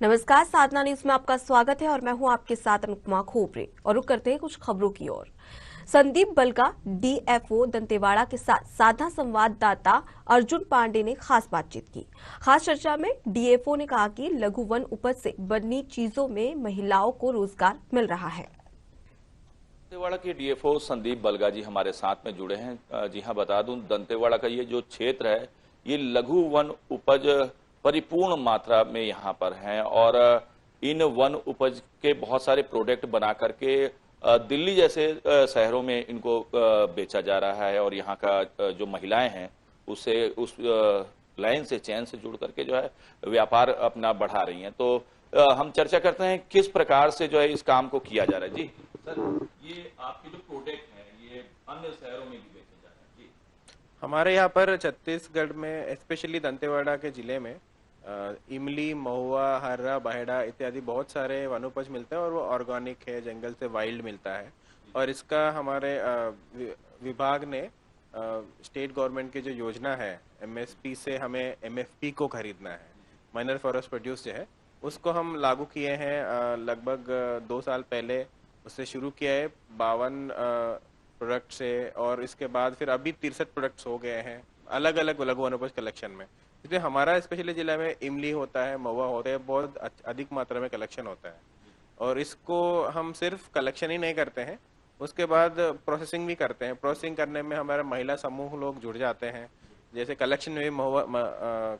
नमस्कार, साधना न्यूज में आपका स्वागत है और मैं हूं आपके साथ अनुपमा खोपरे। और रुक करते हैं कुछ खबरों की ओर। संदीप बलगा डीएफओ दंतेवाड़ा के साथ साधा संवाददाता अर्जुन पांडे ने खास बातचीत की। खास चर्चा में डीएफओ ने कहा कि लघु वन उपज से बनी चीजों में महिलाओं को रोजगार मिल रहा है। दंतेवाड़ा के डीएफओ संदीप बलगा जी हमारे साथ में जुड़े हैं। जी हाँ, बता दूं, दंतेवाड़ा का ये जो क्षेत्र है, ये लघु वन उपज परिपूर्ण मात्रा में यहाँ पर हैं और इन वन उपज के बहुत सारे प्रोडक्ट बना करके दिल्ली जैसे शहरों में इनको बेचा जा रहा है और यहाँ का जो महिलाएं हैं उससे उस लाइन से चैन से जुड़ करके जो है व्यापार अपना बढ़ा रही हैं। तो हम चर्चा करते हैं किस प्रकार से जो है इस काम को किया जा रहा है। जी सर, ये आपके जो प्रोडक्ट है ये अन्य शहरों में भी बेचे जा रहे हैं? जी, हमारे यहाँ पर छत्तीसगढ़ में स्पेशली दंतेवाड़ा के जिले में इमली, महुआ, हर्रा, बाहेड़ा इत्यादि बहुत सारे वनोपज मिलते हैं और वो ऑर्गेनिक है, जंगल से वाइल्ड मिलता है। और इसका हमारे विभाग ने स्टेट गवर्नमेंट की जो योजना है एमएसपी से हमें एमएफपी को खरीदना है, माइनर फॉरेस्ट प्रोड्यूस जो है उसको हम लागू किए हैं लगभग 2 साल पहले। उससे शुरू किया है 52 प्रोडक्ट से और इसके बाद फिर अभी 63 प्रोडक्ट्स हो गए हैं अलग अलग लघु वनोपज कलेक्शन में। इसलिए हमारा स्पेशली जिला में इमली होता है, महुआ होता है, बहुत अधिक मात्रा में कलेक्शन होता है। और इसको हम सिर्फ कलेक्शन ही नहीं करते हैं, उसके बाद प्रोसेसिंग भी करते हैं। प्रोसेसिंग करने में हमारे महिला समूह लोग जुड़ जाते हैं। जैसे कलेक्शन में भी महुआ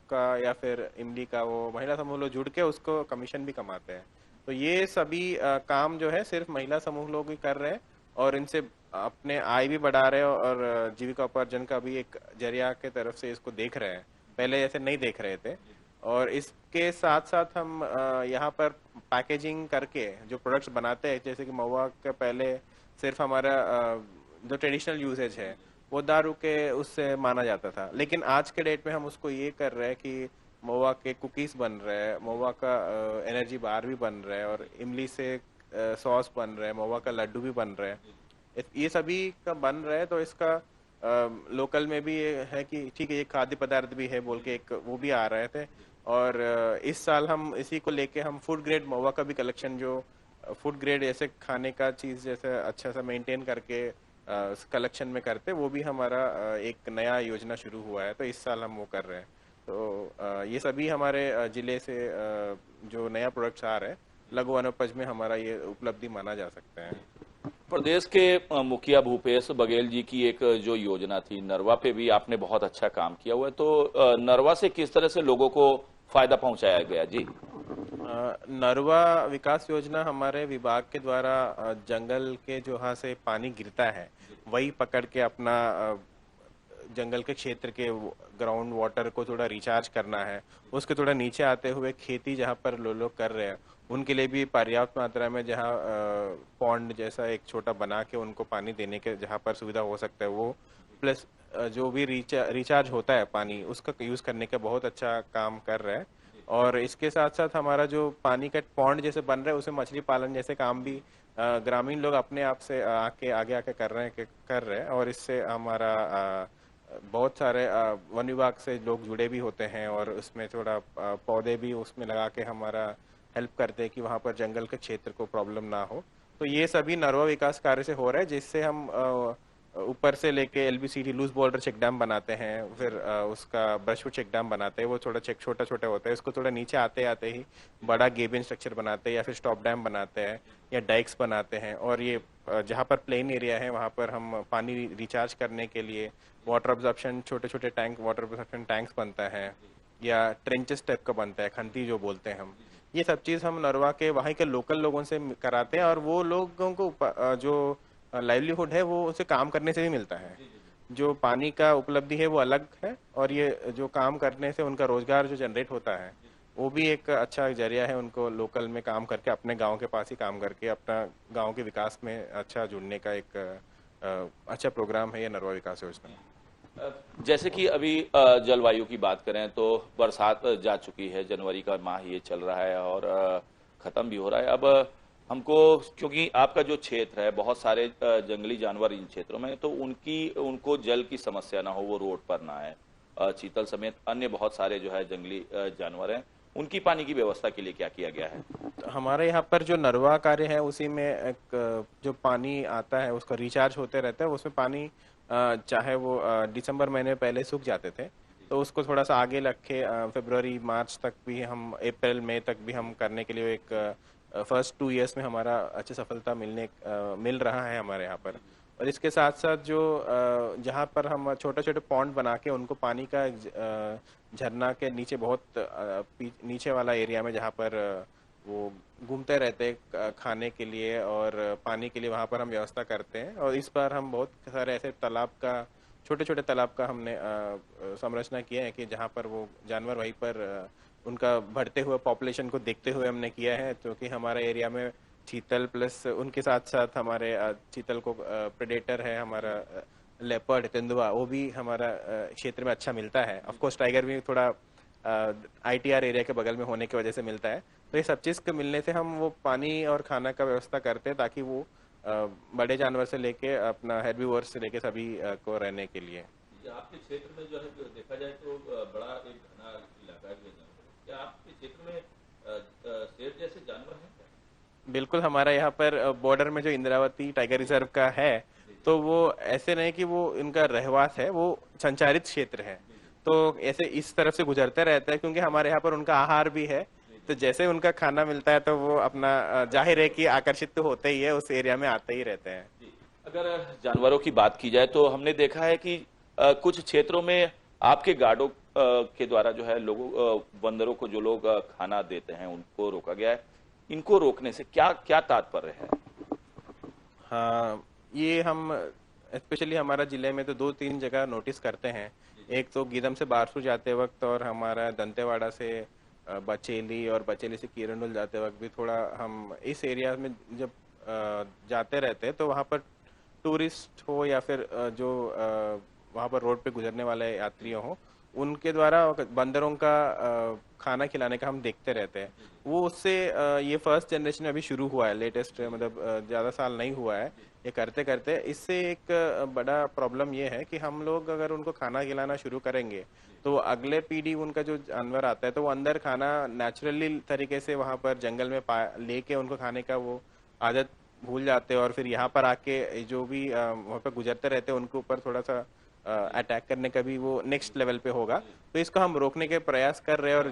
का या फिर इमली का वो महिला समूह लोग जुड़ के उसको कमीशन भी कमाते हैं। तो ये सभी काम जो है सिर्फ महिला समूह लोग ही कर रहे हैं और इनसे अपने आय भी बढ़ा रहे हैं और जीविका उपार्जन का भी एक जरिया के तरफ से इसको देख रहे हैं, पहले ऐसे नहीं देख रहे थे। और इसके साथ साथ हम यहाँ पर पैकेजिंग करके जो प्रोडक्ट्स बनाते हैं, जैसे कि महुआ के पहले सिर्फ हमारा जो ट्रेडिशनल यूसेज है वो दारू के उससे माना जाता था, लेकिन आज के डेट में हम उसको ये कर रहे हैं कि महुआ के कुकीज बन रहे हैं, महुआ का एनर्जी बार भी बन रहा है और इमली से सॉस बन रहा है, महुआ का लड्डू भी बन रहा है। ये सभी का बन रहा है। तो इसका लोकल में भी है कि ठीक है ये खाद्य पदार्थ भी है बोल के एक वो भी आ रहे थे। और इस साल हम इसी को लेके हम फूड ग्रेड महुआ का भी कलेक्शन, जो फूड ग्रेड ऐसे खाने का चीज़ जैसे अच्छा सा मेंटेन करके कलेक्शन में करते, वो भी हमारा एक नया योजना शुरू हुआ है। तो इस साल हम वो कर रहे हैं। तो ये सभी हमारे जिले से जो नया प्रोडक्ट्स आ रहे हैं लघु वनोपज में हमारा ये उपलब्धि माना जा सकता है। प्रदेश के मुखिया भूपेश बघेल जी की एक जो योजना थी नरवा पे भी आपने बहुत अच्छा काम किया हुआ है। तो नरवा से किस तरह से लोगों को फायदा पहुंचाया गया? जी, नरवा विकास योजना हमारे विभाग के द्वारा जंगल के जो यहाँ से पानी गिरता है वही पकड़ के अपना जंगल के क्षेत्र के ग्राउंड वाटर को थोड़ा रिचार्ज करना है। उसके थोड़ा नीचे आते हुए खेती जहाँ पर लोग कर रहे हैं उनके लिए भी पर्याप्त मात्रा में जहाँ पॉन्ड जैसा एक छोटा बना के उनको पानी देने के जहाँ पर सुविधा हो सकता है वो, प्लस जो भी रिचार्ज होता है पानी उसका यूज़ करने का बहुत अच्छा काम कर रहा है। और इसके साथ साथ हमारा जो पानी का पॉन्ड जैसे बन रहा है उसे मछली पालन जैसे काम भी ग्रामीण लोग अपने आप से आगे आके कर रहे हैं। और इससे हमारा बहुत सारे वन विभाग से लोग जुड़े भी होते हैं और उसमें थोड़ा पौधे भी उसमें लगा के हमारा हेल्प करते हैं कि वहाँ पर जंगल के क्षेत्र को प्रॉब्लम ना हो। तो ये सभी नरवा विकास कार्य से हो रहा है, जिससे हम ऊपर से लेके एलबीसीडी लूज बॉर्डर चेक डैम बनाते हैं, फिर उसका ब्रशवुड चेक डैम बनाते हैं, वो थोड़ा छोटा छोटा होता है। इसको थोड़ा नीचे आते आते ही बड़ा गेबिन स्ट्रक्चर बनाते हैं या फिर स्टॉप डैम बनाते हैं या डाइक्स बनाते हैं। और ये जहाँ पर प्लेन एरिया है वहाँ पर हम पानी रिचार्ज करने के लिए वाटर ऑब्जॉर्प्शन छोटे छोटे टैंक वाटर ऑब्जॉर्प्शन टैंक्स बनता है या ट्रेंचेस टाइप का बनता है, खंती जो बोलते हैं हम। ये सब चीज़ हम नरवा के वहाँ के लोकल लोगों से कराते हैं और वो लोगों को जो लाइवलीहुड है वो उसे काम करने से भी मिलता है। जो पानी का उपलब्धि है वो अलग है और ये जो काम करने से उनका रोजगार जो जनरेट होता है वो भी एक अच्छा जरिया है उनको लोकल में काम करके अपने गांव के पास ही काम करके अपना गांव के विकास में अच्छा जुड़ने का एक अच्छा प्रोग्राम है ये नरवा विकास योजना। जैसे कि अभी जलवायु की बात करें तो बरसात जा चुकी है, जनवरी का माह ये चल रहा है और खत्म भी हो रहा है। अब हमको, क्योंकि आपका जो क्षेत्र है बहुत सारे जंगली जानवर इन क्षेत्रों में, तो उनको जल की समस्या ना हो, वो रोड पर ना है। चीतल समेत अन्य बहुत सारे जो है जंगली जानवर हैं, उनकी पानी की व्यवस्था के लिए क्या किया गया है? तो हमारे यहाँ पर जो नरवा कार्य है उसी में एक जो पानी आता है उसका रिचार्ज होते रहता है। उसमें पानी चाहे वो दिसंबर महीने पहले सूख जाते थे, तो उसको थोड़ा सा आगे रख के फरवरी मार्च तक भी हम, अप्रैल मई तक भी हम करने के लिए एक फर्स्ट 2 इयर्स में हमारा अच्छी सफलता मिल रहा है हमारे यहाँ पर। और इसके साथ साथ जो जहाँ पर हम छोटे छोटे पॉन्ड बना के उनको पानी का झरना के नीचे बहुत नीचे वाला एरिया में जहाँ पर वो घूमते रहते हैं खाने के लिए और पानी के लिए, वहाँ पर हम व्यवस्था करते हैं। और इस बार हम बहुत सारे ऐसे तालाब का, छोटे छोटे तालाब का हमने संरचना किया है कि जहाँ पर वो जानवर वहीं पर उनका बढ़ते हुए पॉपुलेशन को देखते हुए हमने किया है। क्योंकि हमारे एरिया में चीतल प्लस उनके साथ साथ हमारे चीतल को प्रेडेटर है हमारा लेपर्ड तेंदुआ, वो भी हमारा क्षेत्र में अच्छा मिलता है। ऑफ कोर्स टाइगर भी थोड़ा ITR एरिया के बगल में होने की वजह से मिलता है। तो ये सब चीज़ के मिलने से हम वो पानी और खाना का व्यवस्था करते हैं ताकि वो बड़े जानवर से लेके अपना हेर्बीवोर्स से लेके सभी को रहने के लिए। आपके क्षेत्र में जो है देखा जाए तो बड़ा एक घना इलाका है, क्या आपके क्षेत्र में शेर जैसे जानवर हैं? बिल्कुल, हमारा यहाँ पर बॉर्डर में जो इंद्रावती टाइगर रिजर्व का है, तो वो ऐसे नहीं कि वो इनका रहवास है, वो संचारित क्षेत्र है। तो ऐसे इस तरफ से गुजरते रहता है क्योंकि हमारे यहाँ पर उनका आहार भी है। तो जैसे उनका खाना मिलता है तो वो अपना जाहिर है कि आकर्षित तो होते ही है, उस एरिया में आते ही रहते हैं। अगर जानवरों की बात की जाए तो हमने देखा है कि कुछ क्षेत्रों में आपके गार्डों के द्वारा जो है लोगों बंदरों को जो लोग खाना देते हैं उनको रोका गया है। इनको रोकने से क्या क्या तात्पर्य है? हाँ, ये हम स्पेशली हमारा जिले में तो 2-3 जगह नोटिस करते हैं। एक तो गीदम से बारसू जाते वक्त और हमारा दंतेवाड़ा से बचेली और बचेली से किरंडुल जाते वक्त भी थोड़ा हम इस एरिया में जब जाते रहते हैं तो वहाँ पर टूरिस्ट हो या फिर जो वहाँ पर रोड पे गुजरने वाले यात्रियों हो, उनके द्वारा बंदरों का खाना खिलाने का हम देखते रहते हैं। वो उससे ये फर्स्ट जनरेशन में अभी शुरू हुआ है, लेटेस्ट, मतलब ज़्यादा साल नहीं हुआ है ये करते करते। इससे एक बड़ा प्रॉब्लम ये है कि हम लोग अगर उनको खाना खिलाना शुरू करेंगे तो अगले पीढ़ी उनका जो जानवर आता है तो वो अंदर खाना नेचुरली तरीके से वहाँ पर जंगल में लेके उनको खाने का वो आदत भूल जाते हैं। और फिर यहाँ पर आके जो भी वहाँ पर गुजरते रहते हैं उनके ऊपर थोड़ा सा अटैक करने का भी वो नेक्स्ट लेवल पे होगा। तो इसको हम रोकने के प्रयास कर रहे हैं। और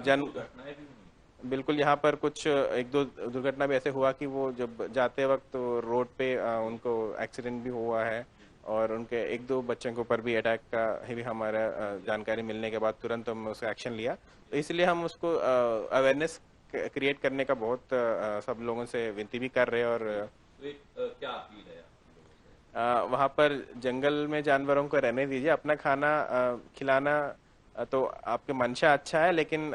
बिल्कुल, यहाँ पर कुछ 1-2 दुर्घटना भी ऐसे हुआ कि वो जब जाते वक्त तो रोड पे उनको एक्सीडेंट भी हुआ है और उनके 1-2 बच्चों के ऊपर भी अटैक का भी हमारा जानकारी मिलने के बाद तुरंत हम उसका एक्शन लिया। तो इसलिए हम उसको अवेयरनेस क्रिएट करने का बहुत सब लोगों से विनती भी कर रहे हैं। और क्या अपील है वहाँ पर जंगल में जानवरों को रहने दीजिए, अपना खाना खिलाना तो आपके मंशा अच्छा है, लेकिन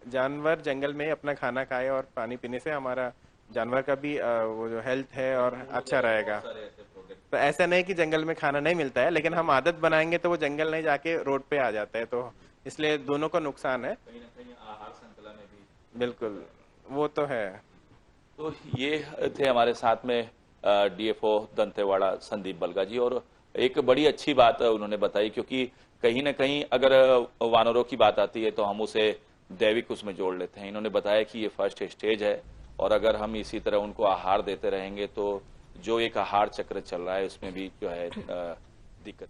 जानवर जंगल में अपना खाना खाए और पानी पीने से हमारा जानवर का भी वो जो हेल्थ है और अच्छा रहेगा। तो ऐसा नहीं कि जंगल में खाना नहीं मिलता है, लेकिन हम आदत बनाएंगे तो वो जंगल नहीं जाके रोड पे आ जाता है, तो इसलिए दोनों को नुकसान है। कहीं ना कहीं आहार श्रृंखला में भी बिल्कुल, वो तो है। तो ये थे हमारे साथ में DFO दंतेवाड़ा संदीप बलगा जी, और एक बड़ी अच्छी बात उन्होंने बताई, क्योंकि कहीं ना कहीं अगर वानरों की बात आती है तो हम उसे दैविक उसमें जोड़ लेते हैं। इन्होंने बताया कि ये फर्स्ट स्टेज है और अगर हम इसी तरह उनको आहार देते रहेंगे तो जो एक आहार चक्र चल रहा है उसमें भी जो है दिक्कत